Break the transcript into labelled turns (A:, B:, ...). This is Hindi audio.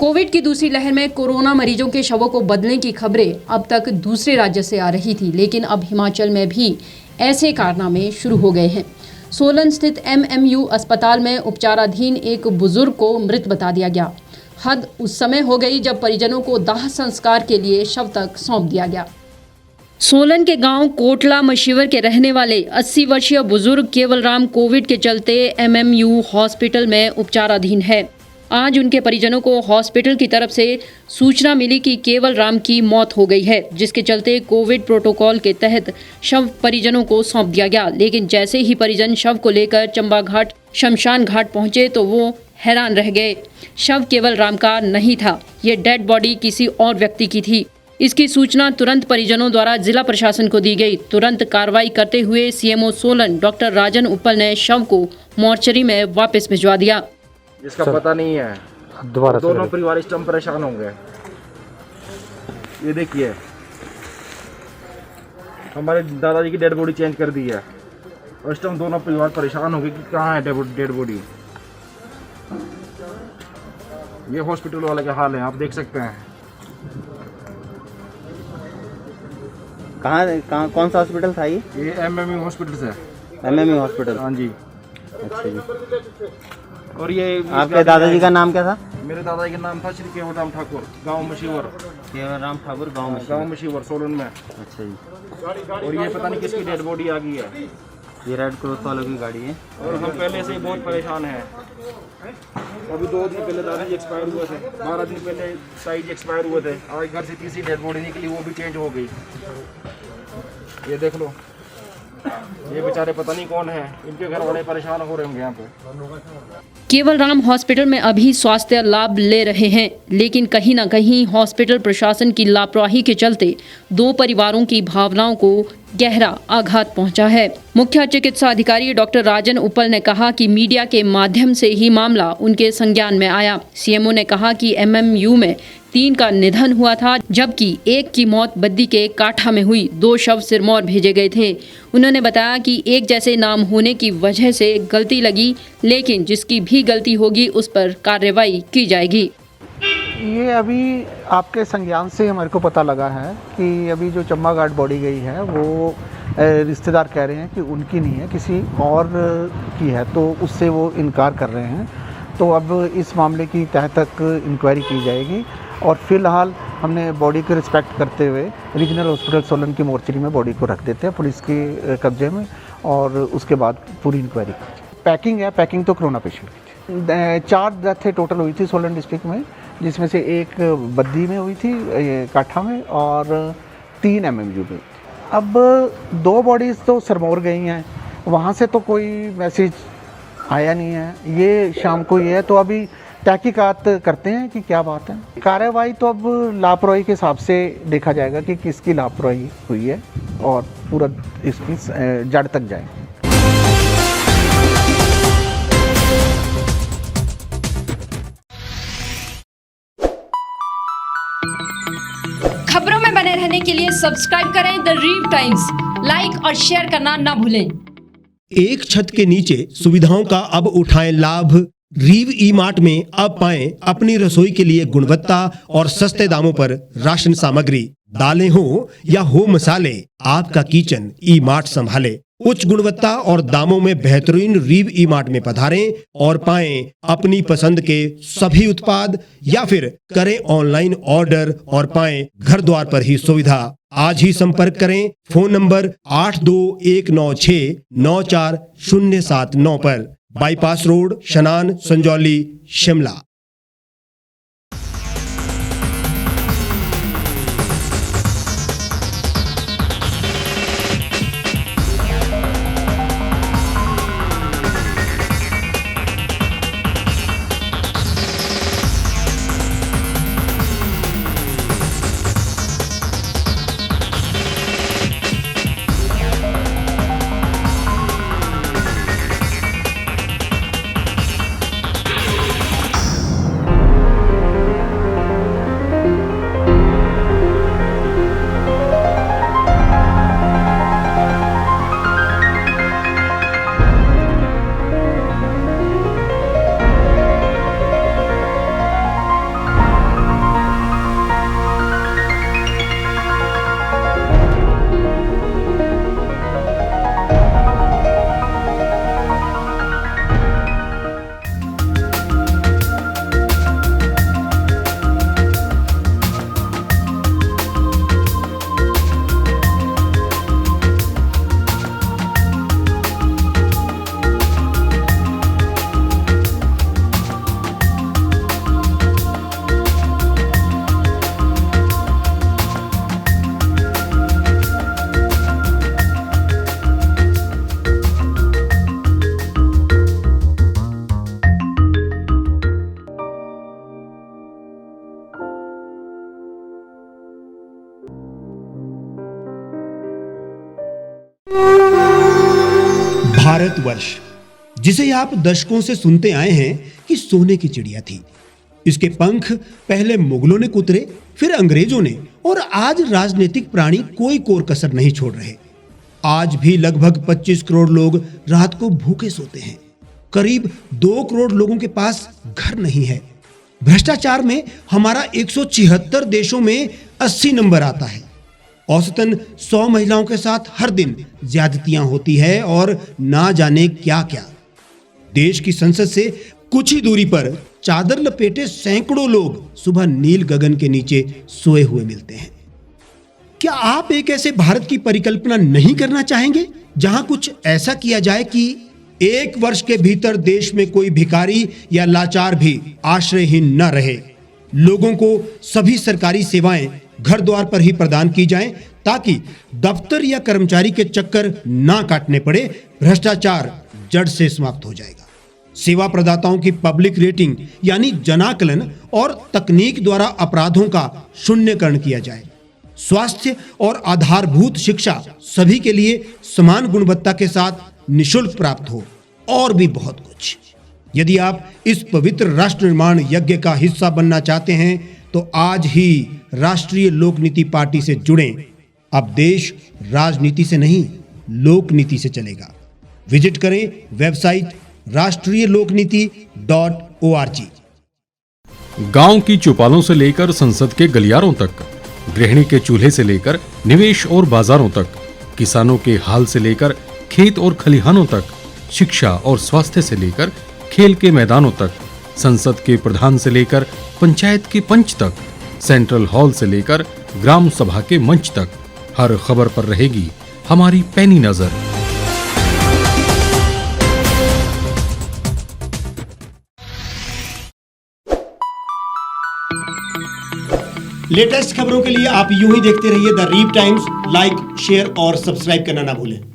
A: कोविड की दूसरी लहर में कोरोना मरीजों के शवों को बदलने की खबरें अब तक दूसरे राज्य से आ रही थी, लेकिन अब हिमाचल में भी ऐसे कारनामे शुरू हो गए हैं। सोलन स्थित MMU अस्पताल में उपचाराधीन एक बुजुर्ग को मृत बता दिया गया। हद उस समय हो गई जब परिजनों को दाह संस्कार के लिए शव तक सौंप दिया गया। सोलन के गांव कोटला मशीवर के रहने वाले 80 वर्षीय बुजुर्ग केवल राम कोविड के चलते MMU हॉस्पिटल में उपचाराधीन है। आज उनके परिजनों को हॉस्पिटल की तरफ से सूचना मिली कि केवल राम की मौत हो गई है, जिसके चलते कोविड प्रोटोकॉल के तहत शव परिजनों को सौंप दिया गया। लेकिन जैसे ही परिजन शव को लेकर चंबा घाट शमशान घाट पहुंचे तो वो हैरान रह गए। शव केवल राम का नहीं था, ये डेड बॉडी किसी और व्यक्ति की थी। इसकी सूचना तुरंत परिजनों द्वारा जिला प्रशासन को दी गई। तुरंत कार्रवाई करते हुए CMO सोलन डॉक्टर राजन उप्पल ने शव को मोर्चरी में वापस भिजवा दिया।
B: जिसका पता नहीं है, दोनों परिवार इस टाइम परेशान होंगे। ये देखिए, हमारे दादाजी की डेड बॉडी चेंज कर दी है और इस टाइम दोनों परिवार परेशान होंगे कि कहाँ है डेड बॉडी। ये हॉस्पिटल वाले का हाल है, आप देख सकते हैं।
C: कहाँ कौन सा हॉस्पिटल था ये
B: MMU हॉस्पिटल से।
C: MMU हॉस्पिटल,
B: हाँ जी।
C: अच्छा जी।
B: और ये
C: आपके दादाजी का नाम क्या था?
B: मेरे दादाजी का नाम था श्री केवल राम ठाकुर, गाँव मशीवर।
C: केवल राम ठाकुर,
B: गाँव मशीवर सोलन में।
C: अच्छा जी।
B: और ये पता नहीं किसकी डेड बॉडी आ गई है।
C: ये रेड क्रॉस वालों की गाड़ी है।
B: और हम पहले से ही बहुत परेशान हैं। अभी 2 दिन पहले दादाजी एक्सपायर हुए थे, 12 दिन पहले ताई जी एक्सपायर हुए थे। आज घर से तीसरी डेड बॉडी निकली, वो भी चेंज हो गई। ये देख लो, ये बेचारे पता नहीं कौन है, इनके घर वाले परेशान हो रहे होंगे यहाँ पे।
A: केवल राम हॉस्पिटल में अभी स्वास्थ्य लाभ ले रहे हैं, लेकिन कहीं ना कहीं हॉस्पिटल प्रशासन की लापरवाही के चलते 2 परिवारों की भावनाओं को गहरा आघात पहुंचा है। मुख्य चिकित्सा अधिकारी डॉक्टर राजन उप्पल ने कहा कि मीडिया के माध्यम से ही मामला उनके संज्ञान में आया। CMO ने कहा कि MMU में 3 का निधन हुआ था, जबकि 1 की मौत बद्दी के काठा में हुई। 2 शव सिरमौर भेजे गए थे। उन्होंने बताया कि एक जैसे नाम होने की वजह से गलती लगी, लेकिन जिसकी भी गलती होगी उस पर कार्रवाई की जाएगी।
D: ये अभी आपके संज्ञान से हमारे को पता लगा है कि अभी जो चंबा घाट बॉडी गई है वो रिश्तेदार कह रहे हैं कि उनकी नहीं है, किसी और की है, तो उससे वो इनकार कर रहे हैं। तो अब इस मामले की तह तक इंक्वायरी की जाएगी और फिलहाल हमने बॉडी को रिस्पेक्ट करते हुए रीजनल हॉस्पिटल सोलन की मोर्चरी में बॉडी को रख देते हैं पुलिस के कब्जे में, और उसके बाद पूरी इंक्वायरी पैकिंग है। पैकिंग तो कोरोना पेशेंट की थी। 4 डेथें टोटल हुई थी सोलन डिस्ट्रिक्ट में, जिसमें से 1 बद्दी में हुई थी, काठा में, और 3 MMU में। अब 2 बॉडीज़ तो सिरमौर गई हैं, वहाँ से तो कोई मैसेज आया नहीं है। ये शाम को ये है, तो अभी तहकीकात करते हैं कि क्या बात है। कार्रवाई तो अब लापरवाही के हिसाब से देखा जाएगा कि किसकी लापरवाही हुई है, और पूरा इसकी जड़ तक जाएगा।
A: खबरों में बने रहने के लिए सब्सक्राइब करें द रीव टाइम्स, लाइक और शेयर करना ना भूलें।
E: एक छत के नीचे सुविधाओं का अब उठाएं लाभ। रीव ई-मार्ट में अब पाएं अपनी रसोई के लिए गुणवत्ता और सस्ते दामों पर राशन सामग्री। दालें हो या हो मसाले, आपका किचन ई-मार्ट संभाले। उच्च गुणवत्ता और दामों में बेहतरीन रीव ई-मार्ट में पधारें और पाएं अपनी पसंद के सभी उत्पाद, या फिर करें ऑनलाइन ऑर्डर और पाएं घर द्वार पर ही सुविधा। आज ही संपर्क करें फोन नंबर 8219694079 पर, बाईपास रोड, शनान, संजौली, शिमला। भारतवर्ष, जिसे आप दशकों से सुनते आए हैं कि सोने की चिड़िया थी। इसके पंख पहले मुगलों ने कुतरे, फिर अंग्रेजों ने, और आज राजनीतिक प्राणी कोई कोर कसर नहीं छोड़ रहे। आज भी लगभग 25 करोड़ लोग रात को भूखे सोते हैं। करीब 2 करोड़ लोगों के पास घर नहीं है। भ्रष्टाचार में हमारा 176 देशों में 80 नंबर आता है। औसतन 100 महिलाओं के साथ हर दिन ज्यादतियां होती है और ना जाने क्या क्या। देश की संसद से कुछ ही दूरी पर चादर लपेटे सैकड़ों लोग सुबह नील गगन के नीचे सोए हुए मिलते हैं। क्या आप एक ऐसे भारत की परिकल्पना नहीं करना चाहेंगे जहां कुछ ऐसा किया जाए कि 1 वर्ष के भीतर देश में कोई भिखारी या लाचार भी आश्रयहीन न रहे? लोगों को सभी सरकारी सेवाएं घर द्वार पर ही प्रदान की जाएं ताकि दफ्तर या कर्मचारी के चक्कर ना काटने पड़े। भ्रष्टाचार जड़ से समाप्त हो जाएगा। सेवा प्रदाताओं की पब्लिक रेटिंग यानी जनाकलन और तकनीक द्वारा अपराधों का शून्यकरण किया जाए। स्वास्थ्य और आधारभूत शिक्षा सभी के लिए समान गुणवत्ता के साथ निशुल्क प्राप्त हो, और भी बहुत कुछ। यदि आप इस पवित्र राष्ट्र निर्माण यज्ञ का हिस्सा बनना चाहते हैं तो आज ही राष्ट्रीय लोक नीति पार्टी से जुड़ें। अब देश राजनीति से नहीं, लोक नीति से चलेगा। विजिट करें वेबसाइट rashtriyalokniti.org।
F: गांव की चौपालों से लेकर संसद के गलियारों तक, गृहिणी के चूल्हे से लेकर निवेश और बाजारों तक, किसानों के हाल से लेकर खेत और खलिहानों तक, शिक्षा और स्वास्थ्य से लेकर खेल के मैदानों तक, संसद के प्रधान से लेकर पंचायत के पंच तक, सेंट्रल हॉल से लेकर ग्राम सभा के मंच तक, हर खबर पर रहेगी हमारी पैनी नजर।
E: लेटेस्ट खबरों के लिए आप यूं ही देखते रहिए the reap times. Like, share और सब्सक्राइब करना ना भूलें।